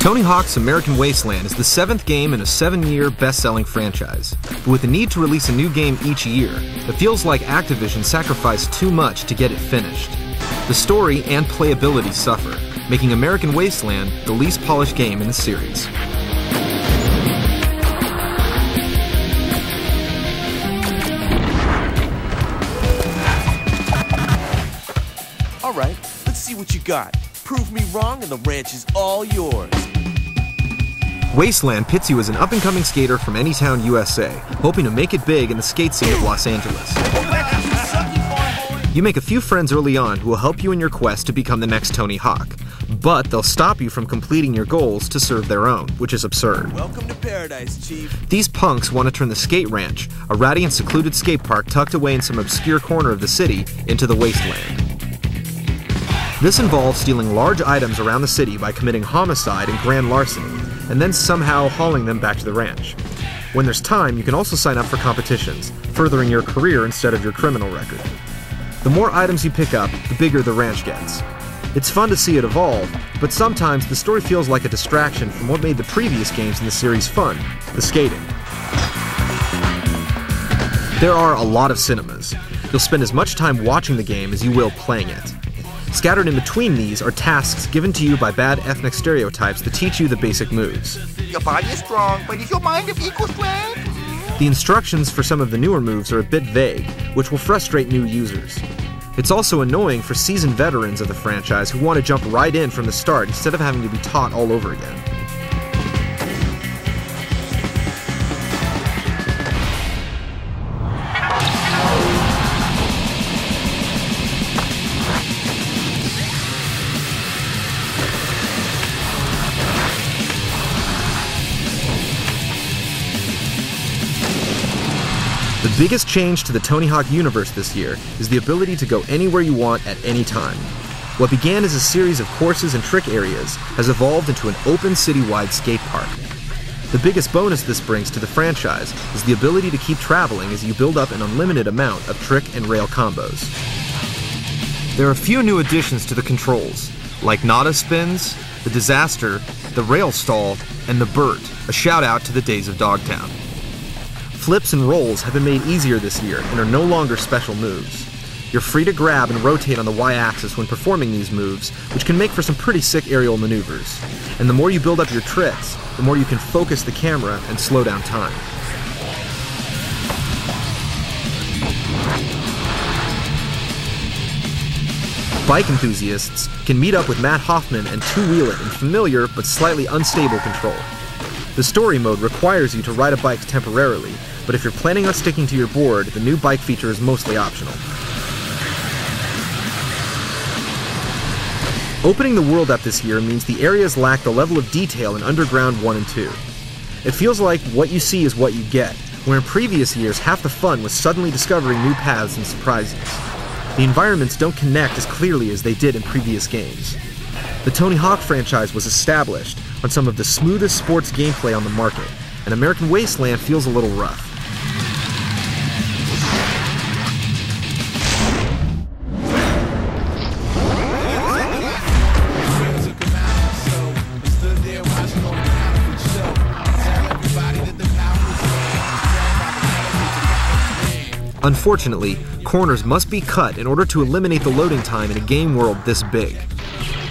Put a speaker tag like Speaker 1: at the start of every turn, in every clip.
Speaker 1: Tony Hawk's American Wasteland is the 7th game in a 7-year best-selling franchise. But with the need to release a new game each year, it feels like Activision sacrificed too much to get it finished. The story and playability suffer, making American Wasteland the least polished game in the series.
Speaker 2: All right, let's see what you got. Prove me wrong and the ranch is all yours.
Speaker 1: Wasteland pits you as an up-and-coming skater from Anytown, USA, hoping to make it big in the skate scene of Los Angeles. You make a few friends early on who will help you in your quest to become the next Tony Hawk, but they'll stop you from completing your goals to serve their own, which is absurd.
Speaker 2: Welcome to paradise, Chief.
Speaker 1: These punks want to turn the Skate Ranch, a ratty and secluded skate park tucked away in some obscure corner of the city, into the Wasteland. This involves stealing large items around the city by committing homicide and grand larceny, and then somehow hauling them back to the ranch. When there's time, you can also sign up for competitions, furthering your career instead of your criminal record. The more items you pick up, the bigger the ranch gets. It's fun to see it evolve, but sometimes the story feels like a distraction from what made the previous games in the series fun, the skating. There are a lot of cinemas. You'll spend as much time watching the game as you will playing it. Scattered in between these are tasks given to you by bad ethnic stereotypes that teach you the basic moves.
Speaker 3: Your body is strong, but is your mind of equal strength?
Speaker 1: The instructions for some of the newer moves are a bit vague, which will frustrate new users. It's also annoying for seasoned veterans of the franchise who want to jump right in from the start instead of having to be taught all over again. The biggest change to the Tony Hawk universe this year is the ability to go anywhere you want at any time. What began as a series of courses and trick areas has evolved into an open citywide skate park. The biggest bonus this brings to the franchise is the ability to keep traveling as you build up an unlimited amount of trick and rail combos. There are a few new additions to the controls, like Nada spins, the disaster, the rail stall, and the Burt, a shout out to the days of Dogtown. Flips and rolls have been made easier this year and are no longer special moves. You're free to grab and rotate on the Y-axis when performing these moves, which can make for some pretty sick aerial maneuvers. And the more you build up your tricks, the more you can focus the camera and slow down time. Bike enthusiasts can meet up with Matt Hoffman and two-wheel it in familiar but slightly unstable control. The story mode requires you to ride a bike temporarily, but if you're planning on sticking to your board, the new bike feature is mostly optional. Opening the world up this year means the areas lack the level of detail in Underground 1 and 2. It feels like what you see is what you get, where in previous years half the fun was suddenly discovering new paths and surprises. The environments don't connect as clearly as they did in previous games. The Tony Hawk franchise was established on some of the smoothest sports gameplay on the market, and American Wasteland feels a little rough. Unfortunately, corners must be cut in order to eliminate the loading time in a game world this big.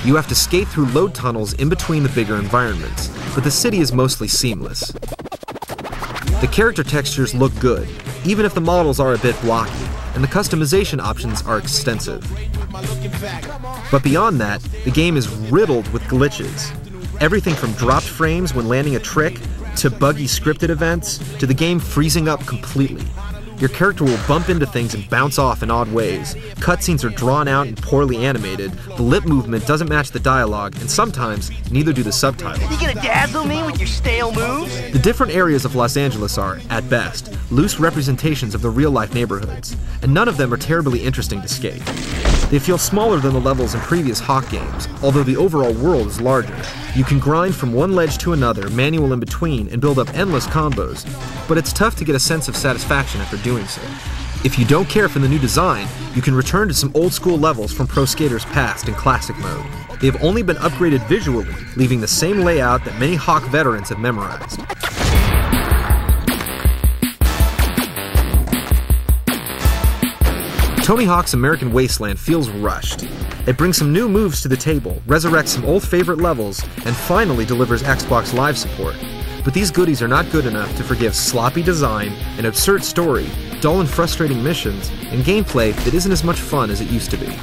Speaker 1: You have to skate through load tunnels in between the bigger environments, but the city is mostly seamless. The character textures look good, even if the models are a bit blocky, and the customization options are extensive. But beyond that, the game is riddled with glitches. Everything from dropped frames when landing a trick, to buggy scripted events, to the game freezing up completely. Your character will bump into things and bounce off in odd ways. Cutscenes are drawn out and poorly animated, the lip movement doesn't match the dialogue, and sometimes, neither do the subtitles.
Speaker 3: You gonna dazzle me with your stale moves?
Speaker 1: The different areas of Los Angeles are, at best, loose representations of the real-life neighborhoods, and none of them are terribly interesting to skate. They feel smaller than the levels in previous Hawk games, although the overall world is larger. You can grind from one ledge to another, manual in between, and build up endless combos, but it's tough to get a sense of satisfaction after doing so. If you don't care for the new design, you can return to some old-school levels from Pro Skater's past in Classic mode. They have only been upgraded visually, leaving the same layout that many Hawk veterans have memorized. Tony Hawk's American Wasteland feels rushed. It brings some new moves to the table, resurrects some old favorite levels, and finally delivers Xbox Live support. But these goodies are not good enough to forgive sloppy design, an absurd story, dull and frustrating missions, and gameplay that isn't as much fun as it used to be.